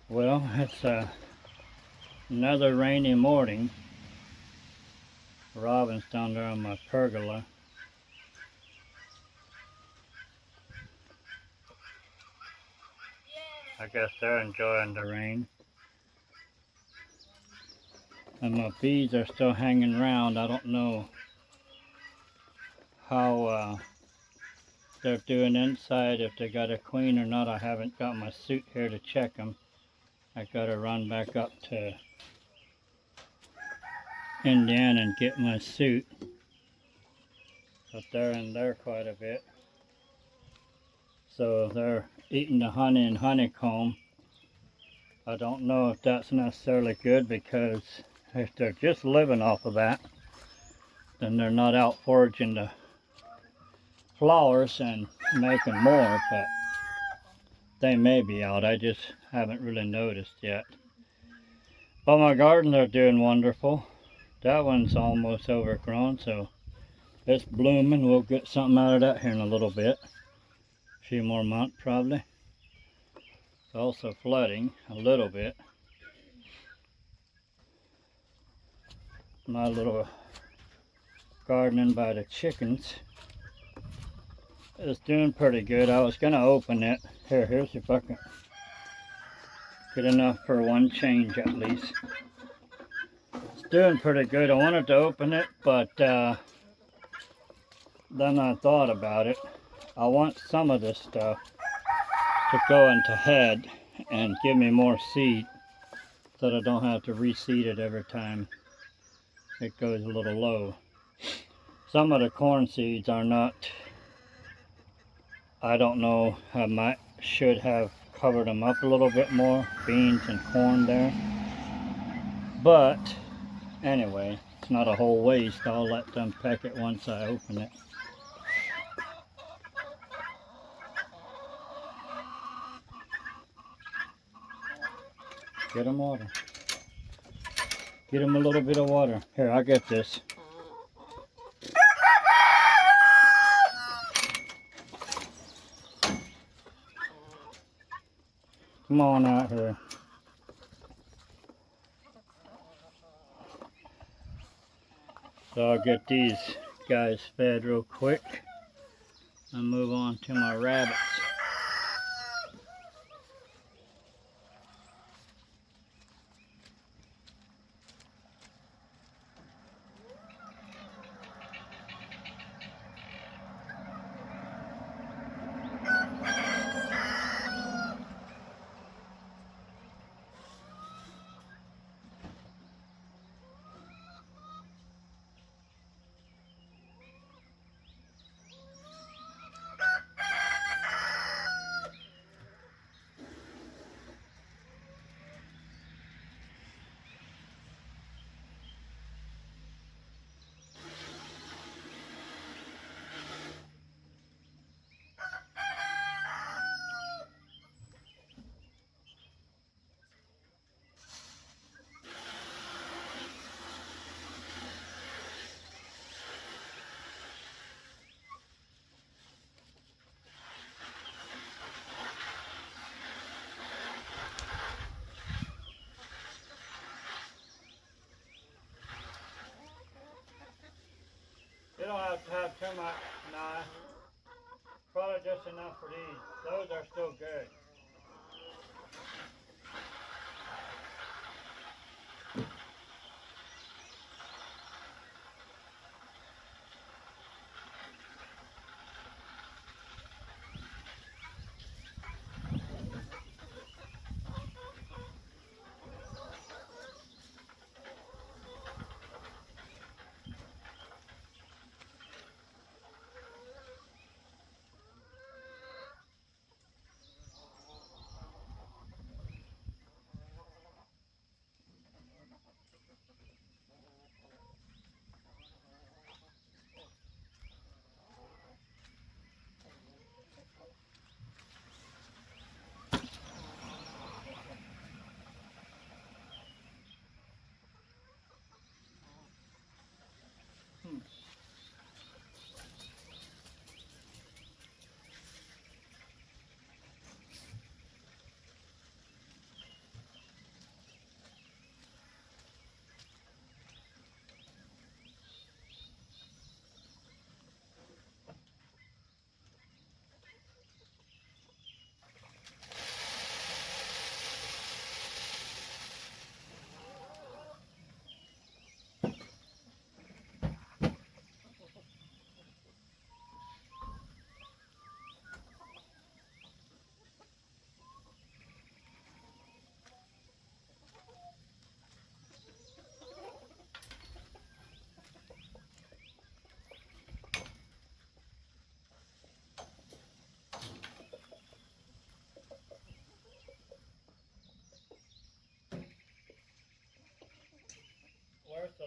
Well, it's another rainy morning. Robin's down there on my pergola. I guess they're enjoying the rain. And my bees are still hanging around. I don't know how they're doing inside, if they got a queen or not. I haven't got my suit here to check them. I gotta run back up to Indiana and get my suit. But they're in there quite a bit. So they're eating the honey and honeycomb. I don't know if that's necessarily good, because if they're just living off of that, then they're not out foraging the flowers and making more, but they may be out. I just haven't really noticed yet. But my gardens are doing wonderful. That one's almost overgrown, so it's blooming. We'll get something out of that here in a little bit. A few more months probably. It's also flooding a little bit. My little gardening by the chickens is doing pretty good. I was gonna open it. Here's your bucket. Good enough for one change at least. It's doing pretty good. I wanted to open it, but then I thought about it. I want some of this stuff to go into head and give me more seed, so that I don't have to reseed it every time it goes a little low. Some of the corn seeds are not, I don't know, should have covered them up a little bit more, beans and corn there. But anyway, it's not a whole waste. I'll let them peck it once I open it. Get them water. Get them a little bit of water. Here, I'll get this. Come on out here. So I'll get these guys fed real quick and move on to my rabbits.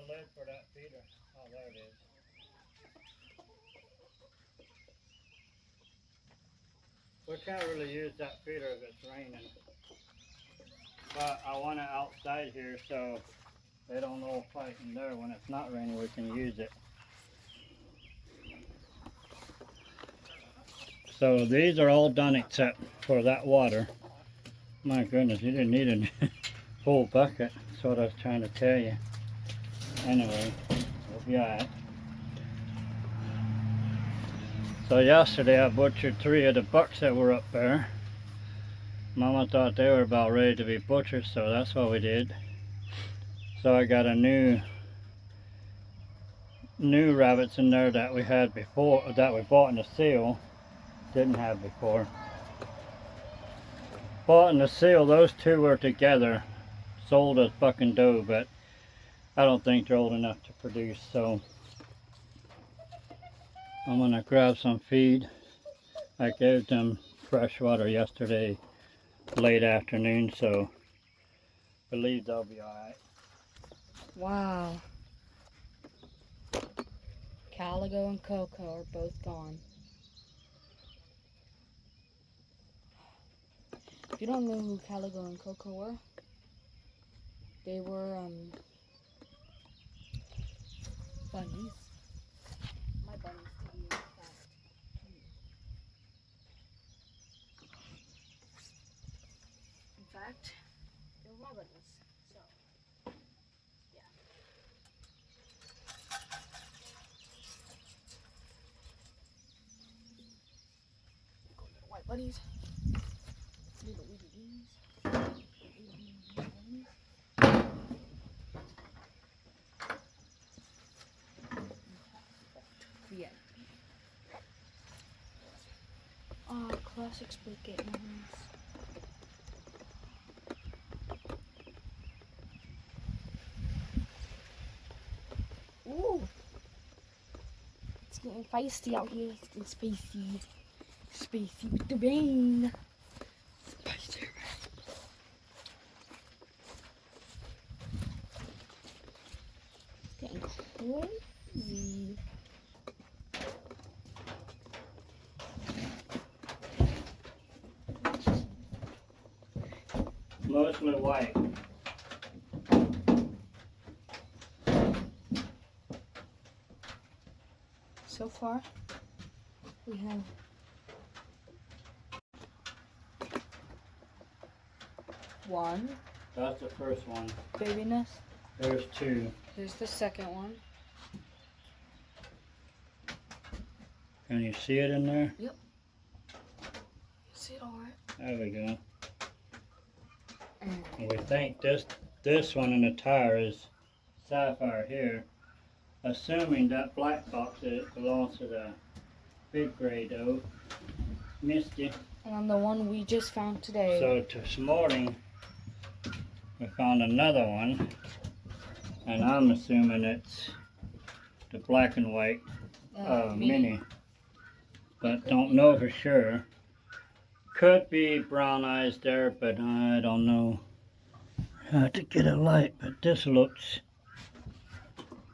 lid for that feeder? Oh, there it is. We can't really use that feeder if it's raining. But I want it outside here so they don't all fight in there. When it's not raining, we can use it. So these are all done except for that water. My goodness, you didn't need a full bucket. That's what I was trying to tell you. Anyway, we'll be alright. So yesterday I butchered 3 of the bucks that were up there. Mama thought they were about ready to be butchered, so that's what we did. So I got a new rabbits in there that we had before, that we bought in the seal. Didn't have before. Bought in the seal, those 2 were together. Sold as buck and doe, but I don't think they're old enough to produce, so I'm gonna grab some feed. I gave them fresh water yesterday late afternoon, so I believe they'll be alright. Wow. Caligo and Coco are both gone. If you don't know who Caligo and Coco were, they were bunnies. My bunnies, to be exact. In fact, they were my bunnies. So, yeah. Little white bunnies. Little weedy beans. Yeah. Oh, classic split gate moments. Ooh! It's getting feisty out here. It's getting spacey. Spacey with the rain. Spicy rain. It's getting crazy. Mostly white. So far, we have one That's the first one. baby nest. There's 2. Here's the second one. Can you see it in there? Yep. You see it all right. There we go. And We think this one in the tire is sapphire here, assuming that black box belongs to the big gray doe. Missed you. on the one we just found today. So this morning we found another one, and I'm assuming it's the black and white mini, but don't know for sure. Could be brown eyes there, but I don't know how to get a light. But this looks,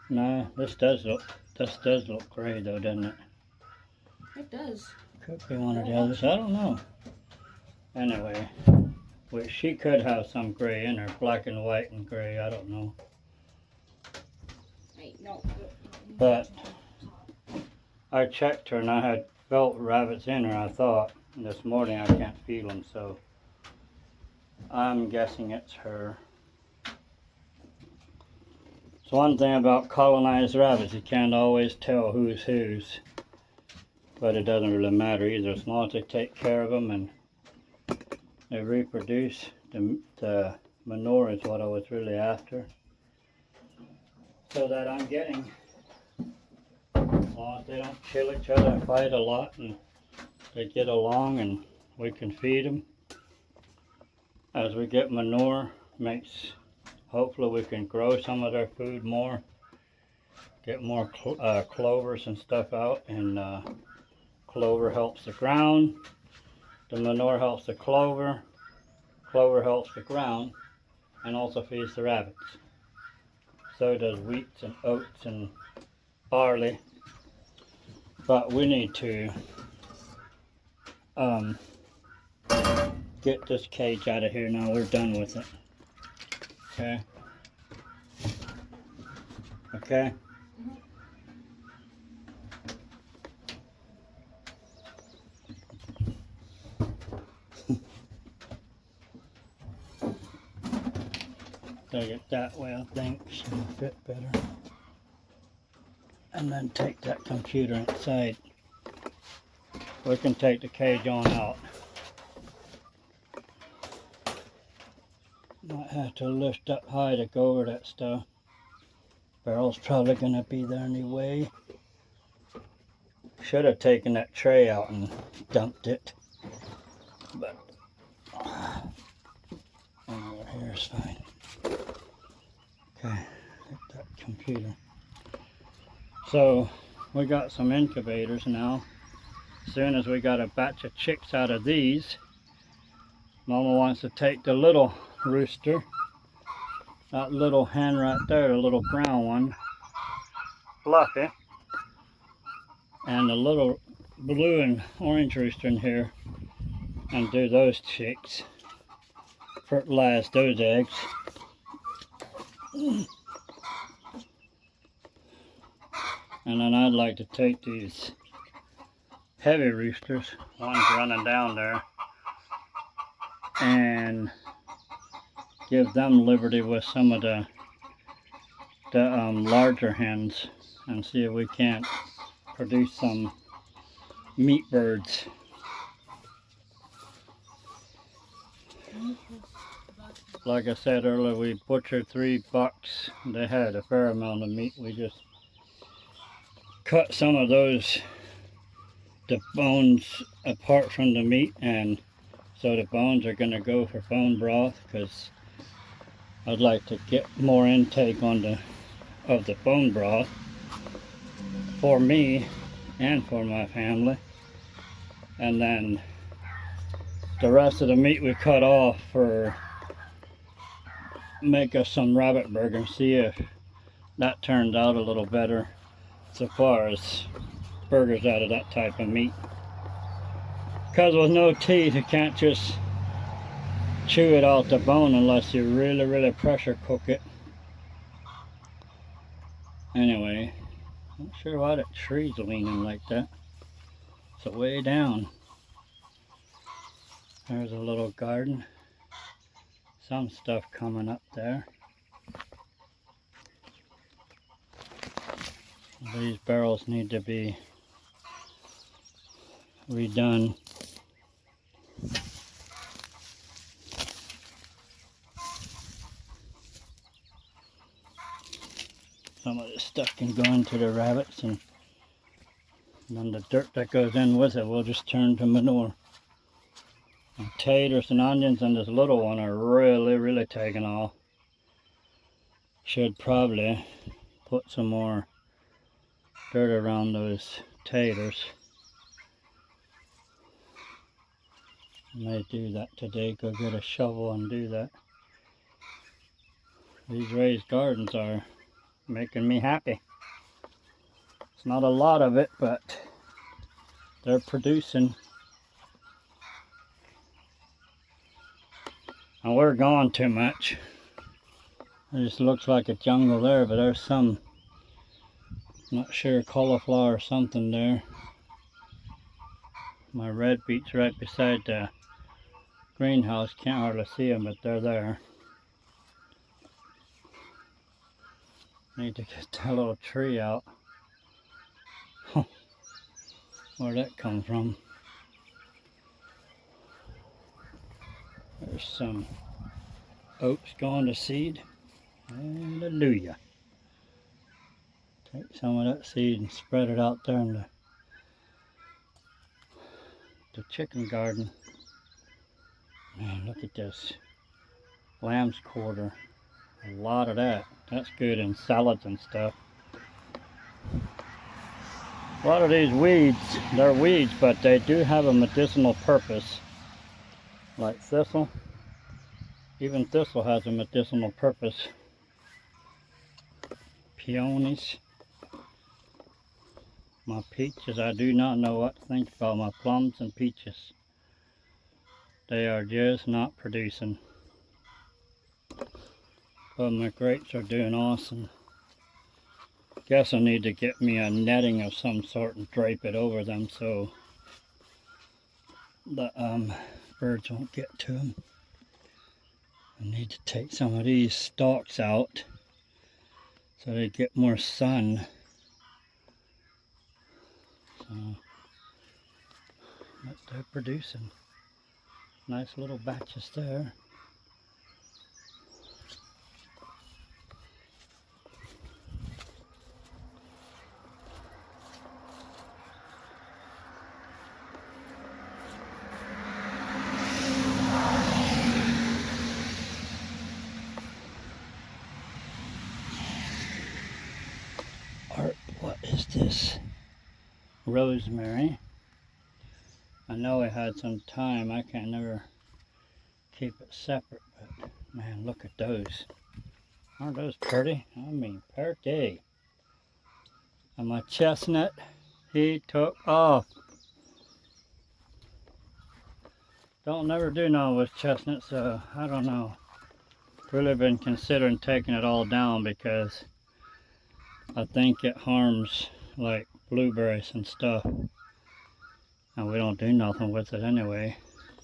no, this does look gray though, doesn't it? It does. Could be one of the others, I don't know. Anyway, she could have some gray in her, black and white and gray, I don't know. Wait, no. But I checked her and I had felt rabbits in her, I thought. This morning I can't feel them, so I'm guessing it's her. It's one thing about colonized rabbits, you can't always tell who's whose. But it doesn't really matter either, as long as they take care of them and they reproduce. The manure is what I was really after. So that I'm getting, as long as they don't kill each other and fight a lot and they get along and we can feed them. As we get manure, hopefully we can grow some of their food more, get more clovers and stuff out, and clover helps the ground, the manure helps the clover helps the ground, and also feeds the rabbits. So does wheat and oats and barley. But we need to get this cage out of here now. We're done with it. Okay. Okay. Take it that way, I think. Should fit better. And then take that computer inside. We can take the cage on out. Might have to lift up high to go over that stuff. Barrel's probably gonna be there anyway. Should have taken that tray out and dumped it. But over here is fine. Okay, get that computer. So we got some incubators now. As soon as we got a batch of chicks out of these, Mama wants to take the little rooster, that little hen right there, the little brown one, Fluffy, and the little blue and orange rooster in here, and do those chicks, fertilize those eggs. And then I'd like to take these heavy roosters, one's running down there, and give them liberty with some of the larger hens, and see if we can't produce some meat birds. Like I said earlier, we butchered 3 bucks. They had a fair amount of meat. We just cut some of those, the bones apart from the meat, and so the bones are going to go for bone broth, because I'd like to get more intake on of the bone broth for me and for my family. And then the rest of the meat we cut off for make us some rabbit burger, and see if that turned out a little better so far as burgers out of that type of meat. Because with no teeth, you can't just chew it out the bone unless you really pressure cook it. Anyway, not sure why that tree's leaning like that. It's way down. There's a little garden. Some stuff coming up there. These barrels need to be redone. Some of this stuff can go into the rabbits, and then the dirt that goes in with it will just turn to manure. And taters and onions and this little one are really taking off. Should probably put some more dirt around those taters. May do that today. Go get a shovel and do that. These raised gardens are making me happy. It's not a lot of it, but they're producing. And we're gone too much. It just looks like a jungle there, but there's some, not sure, cauliflower or something there. My red beets right beside the greenhouse. Can't hardly see them, but they're there. Need to get that little tree out. Where'd that come from? There's some oats going to seed. Hallelujah. Take some of that seed and spread it out there in the chicken garden. Man, look at this. Lamb's quarter. A lot of that. That's good in salads and stuff. A lot of these weeds, they're weeds, but they do have a medicinal purpose. Like thistle. Even thistle has a medicinal purpose. peonies. My peaches, I do not know what to think about my plums and peaches. They are just not producing. But my grapes are doing awesome. Guess I need to get me a netting of some sort and drape it over them so the birds won't get to them. I need to take some of these stalks out so they get more sun. So, but they're producing nice little batches there. Art, what is this? Rosemary. I know we had some thyme. I can never keep it separate, but man, look at those. Aren't those pretty? I mean, pretty. And my chestnut, he took off. Don't never do no with chestnut, so I don't know. Really been considering taking it all down because I think it harms like blueberries and stuff. And we don't do nothing with it anyway.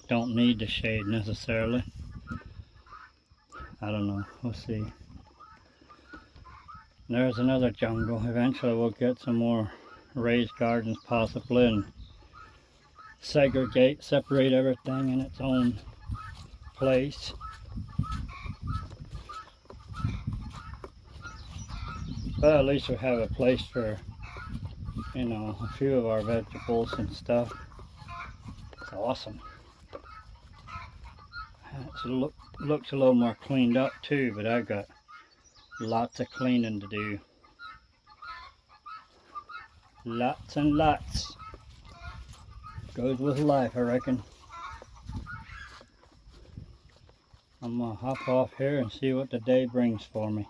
Don't need the shade necessarily. I don't know, we'll see. There's another jungle. Eventually we'll get some more raised gardens possibly and separate everything in its own place. But at least we have a place for, you know, a few of our vegetables and stuff. It's awesome. It looks a little more cleaned up too, but I've got lots of cleaning to do. Lots and lots. Goes with life, I reckon. I'm gonna hop off here and see what the day brings for me.